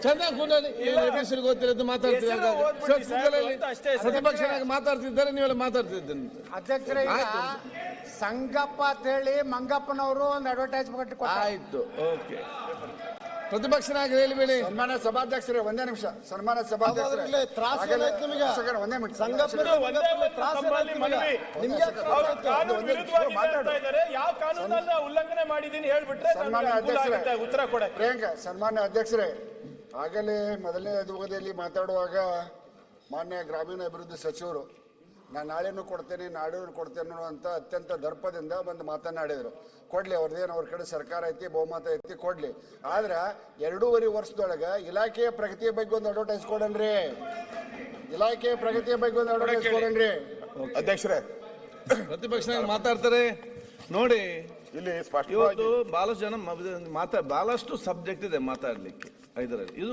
ಚೆನ್ನಾಗಿ ಹೆಸರು ಗೊತ್ತಿರೋದು ಮಾತಾಡ್ತಿದ್ದಾರೆ ಪ್ರತಿಪಕ್ಷ ಮಾತಾಡ್ತಿದ್ದಾರೆ ನೀವೆಲ್ಲ ಮಾತಾಡ್ತಿದ್ದೇನೆ. ಅಧ್ಯಕ್ಷರೇ, ಸಂಗಪ್ಪ ಅಂತ ಹೇಳಿ ಮಂಗಪ್ಪನವರು ಒಂದು ಅಡ್ವರ್ಟೈಸ್ಮೆಂಟ್ ಆಯ್ತು. ಓಕೆ, ಪ್ರತಿಪಕ್ಷ ನಾಯಕರು ಹೇಳಿಬೇಡಿ. ಸನ್ಮಾನ್ಯ ಸಭಾಧ್ಯಕ್ಷರೇ ಒಂದೇ ನಿಮಿಷ. ಸನ್ಮಾನ್ಯ ಸಭಾಧ್ಯಕ್ಷರೇ ಒಂದೇ ಮಿನಿಟ್. ಯಾವ ಕಾನೂನನ್ನ ಉಲ್ಲಂಘನೆ ಮಾಡಿದೀನಿ ಹೇಳ್ಬಿಟ್ರೆ ಉತ್ತರ ಕೊಡ. ಪ್ರಿಯಾಂಕ, ಸನ್ಮಾನ್ಯ ಅಧ್ಯಕ್ಷರೇ, ಆಗಲೇ ಮೊದಲನೇ ಅವಧಿಯಲ್ಲಿ ಮಾತಾಡುವಾಗ ಮಾನ್ಯ ಗ್ರಾಮೀಣಾಭಿವೃದ್ಧಿ ಸಚಿವರು ನಾನು ನಾಳೆನೂ ಕೊಡ್ತೇನೆ ನಾಡಿನೂ ಕೊಡ್ತೇನೆ ಅಂತ ಅತ್ಯಂತ ದರ್ಪದಿಂದ ಬಂದು ಮಾತನಾಡಿದರು. ಕೊಡ್ಲಿ, ಅವ್ರದ್ದೇನು ಅವ್ರ ಕಡೆ ಸರ್ಕಾರ ಐತಿ, ಬಹುಮತ ಐತಿ, ಕೊಡ್ಲಿ. ಆದ್ರೆ 2.5 ವರ್ಷದೊಳಗೆ ಇಲಾಖೆಯ ಪ್ರಗತಿಯ ಬಗ್ಗೆ ಒಂದು ಅಡ್ವರ್ಟೈಸ್ ಕೊಡನ್ರಿ. ಇಲಾಖೆಯ ಪ್ರಗತಿಯ ಬಗ್ಗೆ ಒಂದು ಅಡ್ವರ್ಟೈಸ್ ಕೊಡನ್ರಿ. ಅಧ್ಯಕ್ಷರೇ, ಪ್ರತಿಪಕ್ಷ ಮಾತಾಡ್ತಾರೆ ನೋಡಿ. ಇಲ್ಲಿ ಇವತ್ತು ಬಹಳಷ್ಟು ಜನ ಬಹಳಷ್ಟು ಸಬ್ಜೆಕ್ಟ್ ಇದೆ ಮಾತಾಡ್ಲಿಕ್ಕೆ ಇದರಲ್ಲಿ. ಇದು